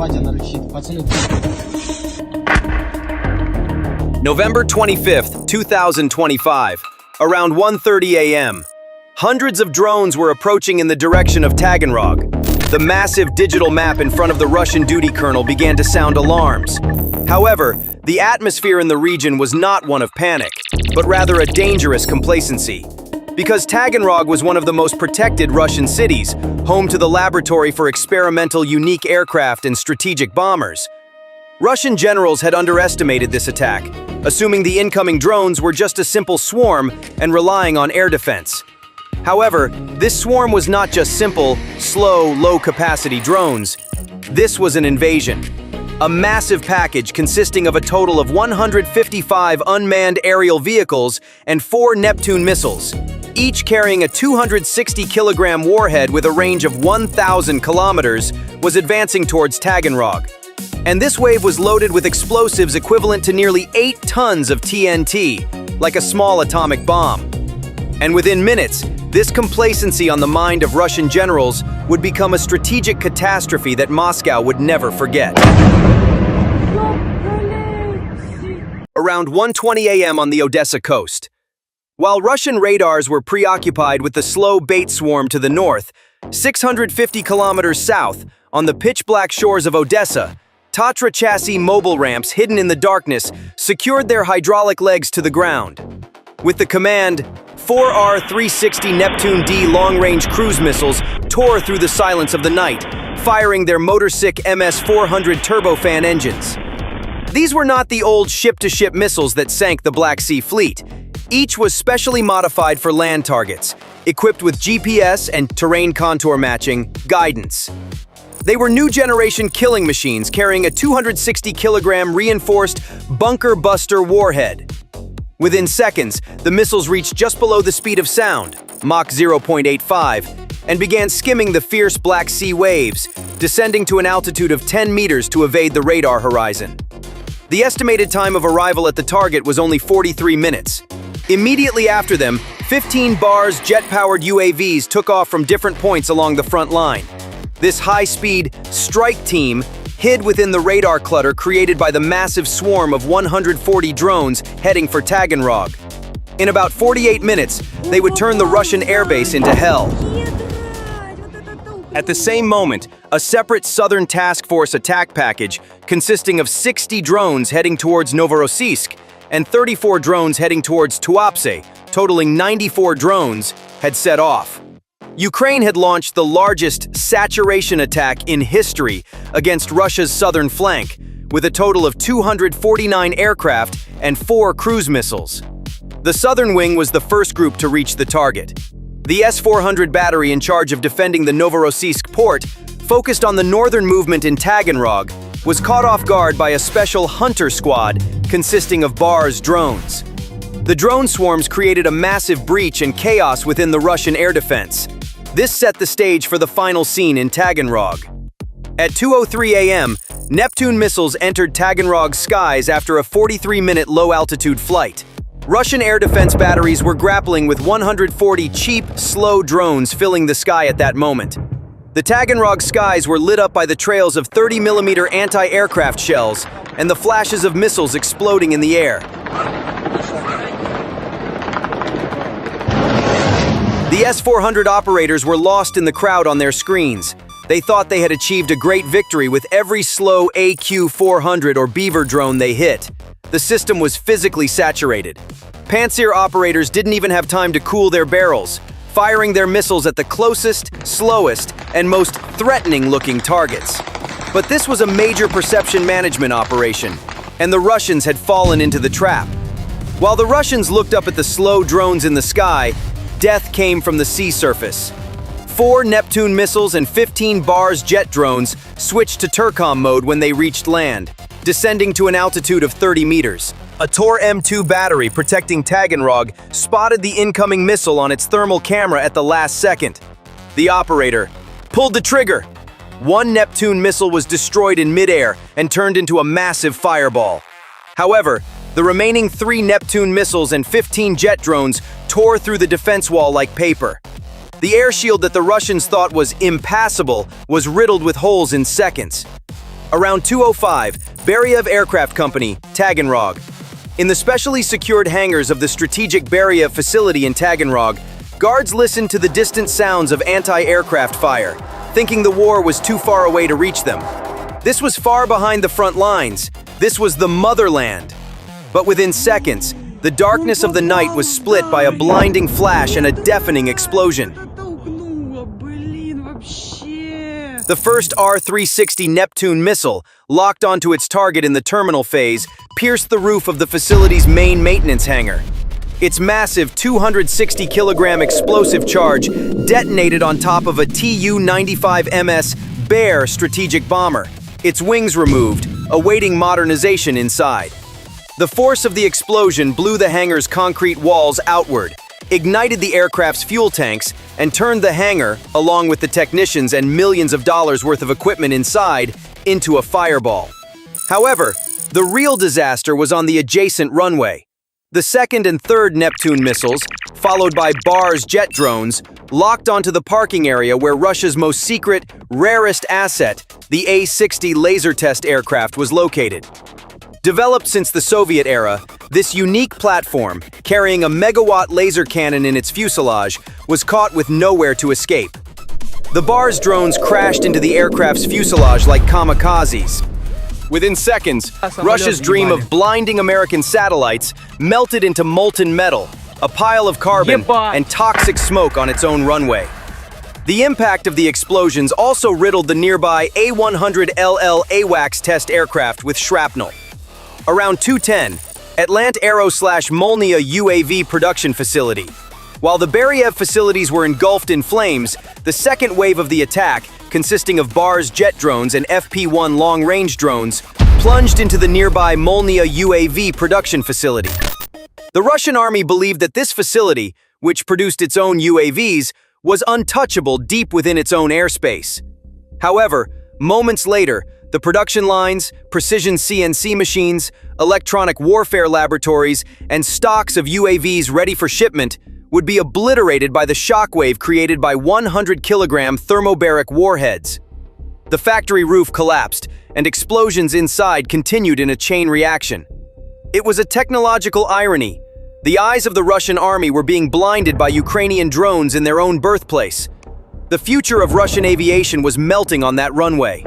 вставайте на щит. Пацаны, November 25th, 2025, around 1:30 a.m. Hundreds of drones were approaching in the direction of Taganrog. The massive digital map in front of the Russian duty colonel began to sound alarms. However, the atmosphere in the region was not one of panic, but rather a dangerous complacency. Because Taganrog was one of the most protected Russian cities, home to the laboratory for experimental unique aircraft and strategic bombers, Russian generals had underestimated this attack, assuming the incoming drones were just a simple swarm and relying on air defense. However, this swarm was not just simple, slow, low-capacity drones. This was an invasion. A massive package consisting of a total of 155 unmanned aerial vehicles and 4 Neptune missiles, each carrying a 260-kilogram warhead with a range of 1,000 kilometers, was advancing towards Taganrog. And this wave was loaded with explosives equivalent to nearly 8 tons of TNT, like a small atomic bomb. And within minutes, this complacency on the mind of Russian generals would become a strategic catastrophe that Moscow would never forget. Around 1:20 a.m. on the Odessa coast. While Russian radars were preoccupied with the slow bait swarm to the north, 650 kilometers south, on the pitch-black shores of Odessa, Tatra chassis mobile ramps hidden in the darkness secured their hydraulic legs to the ground. With the command, 4R-360 Neptune D long-range cruise missiles tore through the silence of the night, firing their motor-sick MS-400 turbofan engines. These were not the old ship-to-ship missiles that sank the Black Sea Fleet. Each was specially modified for land targets, equipped with GPS and terrain contour matching guidance. They were new-generation killing machines carrying a 260-kilogram reinforced bunker buster warhead. Within seconds, the missiles reached just below the speed of sound, Mach 0.85, and began skimming the fierce Black Sea waves, descending to an altitude of 10 meters to evade the radar horizon. The estimated time of arrival at the target was only 43 minutes. Immediately after them, 15 BARS jet-powered UAVs took off from different points along the front line. This high-speed strike team hid within the radar clutter created by the massive swarm of 140 drones heading for Taganrog. In about 48 minutes, they would turn the Russian airbase into hell. At the same moment, a separate Southern Task Force attack package consisting of 60 drones heading towards Novorossiysk and 34 drones heading towards Tuapse, totaling 94 drones, had set off. Ukraine had launched the largest saturation attack in history against Russia's southern flank, with a total of 249 aircraft and 4 cruise missiles. The southern wing was the first group to reach the target. The S-400 battery in charge of defending the Novorossiysk port, focused on the northern movement in Taganrog, was caught off guard by a special hunter squad consisting of BARS drones. The drone swarms created a massive breach and chaos within the Russian air defense. This set the stage for the final scene in Taganrog. At 2:03 a.m., Neptune missiles entered Taganrog's skies after a 43-minute low-altitude flight. Russian air defense batteries were grappling with 140 cheap, slow drones filling the sky at that moment. The Taganrog skies were lit up by the trails of 30mm anti-aircraft shells and the flashes of missiles exploding in the air. The S-400 operators were lost in the crowd on their screens. They thought they had achieved a great victory with every slow AQ-400 or Beaver drone they hit. The system was physically saturated. Pantsir operators didn't even have time to cool their barrels, firing their missiles at the closest, slowest, and most threatening-looking targets. But this was a major perception management operation, and the Russians had fallen into the trap. While the Russians looked up at the slow drones in the sky, death came from the sea surface. 4 Neptune missiles and 15 BARS jet drones switched to Turcom mode when they reached land, descending to an altitude of 30 meters. A Tor M2 battery protecting Taganrog spotted the incoming missile on its thermal camera at the last second. The operator pulled the trigger. 1 Neptune missile was destroyed in midair and turned into a massive fireball. However, the remaining 3 Neptune missiles and 15 jet drones tore through the defense wall like paper. The air shield that the Russians thought was impassable was riddled with holes in seconds. Around 2:05, Beriev Aircraft Company, Taganrog. In the specially secured hangars of the strategic Beriev facility in Taganrog, guards listened to the distant sounds of anti-aircraft fire, thinking the war was too far away to reach them. This was far behind the front lines. This was the motherland. But within seconds, the darkness of the night was split by a blinding flash and a deafening explosion. The first R-360 Neptune missile, locked onto its target in the terminal phase, pierced the roof of the facility's main maintenance hangar. Its massive 260-kilogram explosive charge detonated on top of a Tu-95MS Bear strategic bomber, its wings removed, awaiting modernization inside. The force of the explosion blew the hangar's concrete walls outward, ignited the aircraft's fuel tanks, and turned the hangar, along with the technicians and millions of dollars worth of equipment inside, into a fireball. However, the real disaster was on the adjacent runway. The second and third Neptune missiles, followed by Barr's jet drones, locked onto the parking area where Russia's most secret, rarest asset, the A-60 laser test aircraft, was located. Developed since the Soviet era, this unique platform, carrying a megawatt laser cannon in its fuselage, was caught with nowhere to escape. The Barr's drones crashed into the aircraft's fuselage like kamikazes. Within seconds, Russia's dream of blinding American satellites melted into molten metal, a pile of carbon, and toxic smoke on its own runway. The impact of the explosions also riddled the nearby A-100LL AWACS test aircraft with shrapnel. Around 2:10, Atlant Aero/Molnia UAV production facility. While the Beriev facilities were engulfed in flames, the second wave of the attack, consisting of Barr's jet drones and FP-1 long-range drones, plunged into the nearby Molnia UAV production facility. The Russian army believed that this facility, which produced its own UAVs, was untouchable deep within its own airspace. However, moments later, the production lines, precision CNC machines, electronic warfare laboratories, and stocks of UAVs ready for shipment would be obliterated by the shockwave created by 100-kilogram thermobaric warheads. The factory roof collapsed, and explosions inside continued in a chain reaction. It was a technological irony. The eyes of the Russian army were being blinded by Ukrainian drones in their own birthplace. The future of Russian aviation was melting on that runway.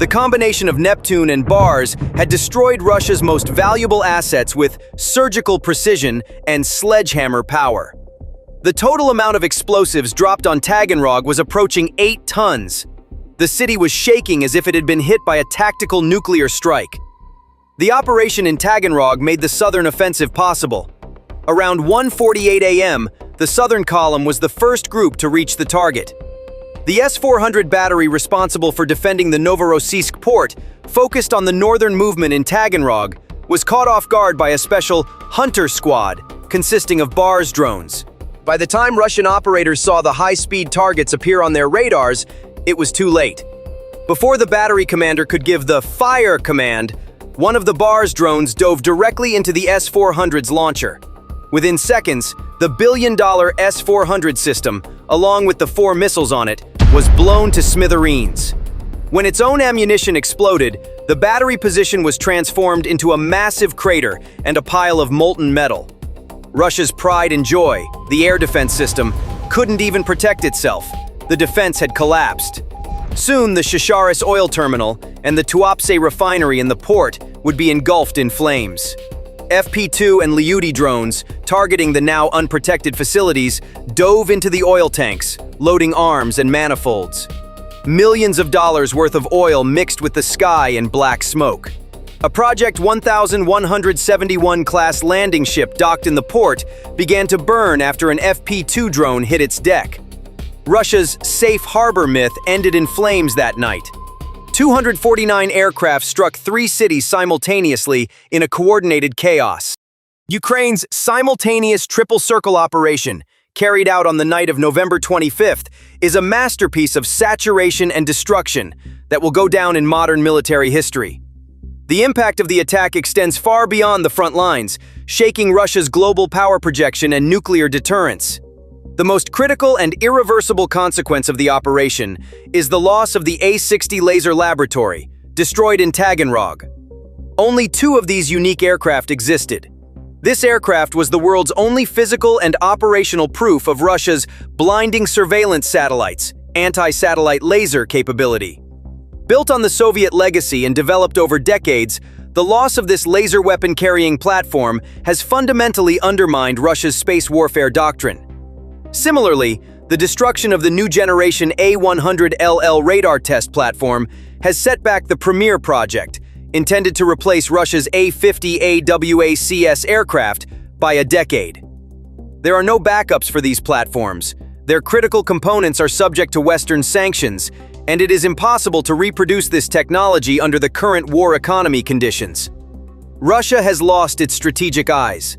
The combination of Neptune and Barrs had destroyed Russia's most valuable assets with surgical precision and sledgehammer power. The total amount of explosives dropped on Taganrog was approaching 8 tons. The city was shaking as if it had been hit by a tactical nuclear strike. The operation in Taganrog made the southern offensive possible. Around 1:48 a.m., the southern column was the first group to reach the target. The S-400 battery responsible for defending the Novorossiysk port, focused on the northern movement in Taganrog, was caught off guard by a special Hunter squad consisting of Barr's drones. By the time Russian operators saw the high-speed targets appear on their radars, it was too late. Before the battery commander could give the fire command, one of the Barr's drones dove directly into the S-400's launcher. Within seconds, the billion-dollar S-400 system, along with the 4 missiles on it, was blown to smithereens. When its own ammunition exploded, the battery position was transformed into a massive crater and a pile of molten metal. Russia's pride and joy, the air defense system, couldn't even protect itself. The defense had collapsed. Soon, the Shasharis oil terminal and the Tuapse refinery in the port would be engulfed in flames. FP-2 and Lyuti drones, targeting the now unprotected facilities, dove into the oil tanks, loading arms and manifolds. Millions of dollars worth of oil mixed with the sky in black smoke. A Project 1171 class landing ship docked in the port began to burn after an FP-2 drone hit its deck. Russia's safe harbor myth ended in flames that night. 249 aircraft struck 3 cities simultaneously in a coordinated chaos. Ukraine's simultaneous triple circle operation, carried out on the night of November 25th, is a masterpiece of saturation and destruction that will go down in modern military history. The impact of the attack extends far beyond the front lines, shaking Russia's global power projection and nuclear deterrence. The most critical and irreversible consequence of the operation is the loss of the A-60 laser laboratory, destroyed in Taganrog. Only 2 of these unique aircraft existed. This aircraft was the world's only physical and operational proof of Russia's blinding surveillance satellites, anti-satellite laser capability. Built on the Soviet legacy and developed over decades, the loss of this laser weapon-carrying platform has fundamentally undermined Russia's space warfare doctrine. Similarly, the destruction of the new generation A-100LL radar test platform has set back the Premier project, intended to replace Russia's A-50 AWACS aircraft by a decade. There are no backups for these platforms. Their critical components are subject to Western sanctions, and it is impossible to reproduce this technology under the current war economy conditions. Russia has lost its strategic eyes.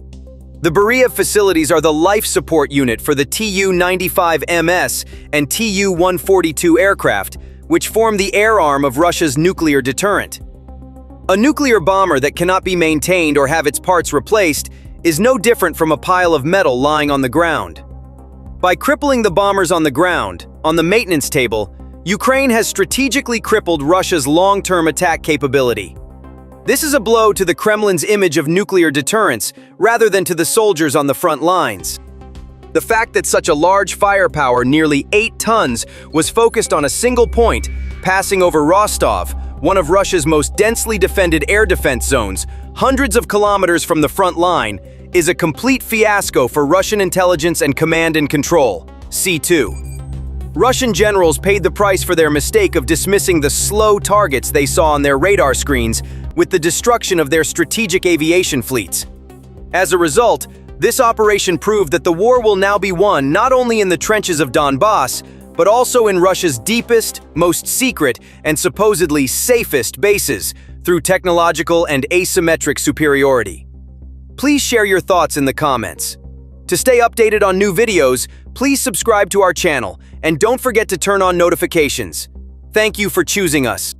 The Batailles facilities are the life support unit for the Tu-95MS and Tu-142 aircraft, which form the air arm of Russia's nuclear deterrent. A nuclear bomber that cannot be maintained or have its parts replaced is no different from a pile of metal lying on the ground. By crippling the bombers on the ground, on the maintenance table, Ukraine has strategically crippled Russia's long-term attack capability. This is a blow to the Kremlin's image of nuclear deterrence rather than to the soldiers on the front lines. The fact that such a large firepower, nearly 8 tons, was focused on a single point, passing over Rostov, one of Russia's most densely defended air defense zones, hundreds of kilometers from the front line, is a complete fiasco for Russian intelligence and command and control, C2. Russian generals paid the price for their mistake of dismissing the slow targets they saw on their radar screens with the destruction of their strategic aviation fleets. As a result, this operation proved that the war will now be won not only in the trenches of Donbass, but also in Russia's deepest, most secret, and supposedly safest bases through technological and asymmetric superiority. Please share your thoughts in the comments. To stay updated on new videos, please subscribe to our channel and don't forget to turn on notifications. Thank you for choosing us.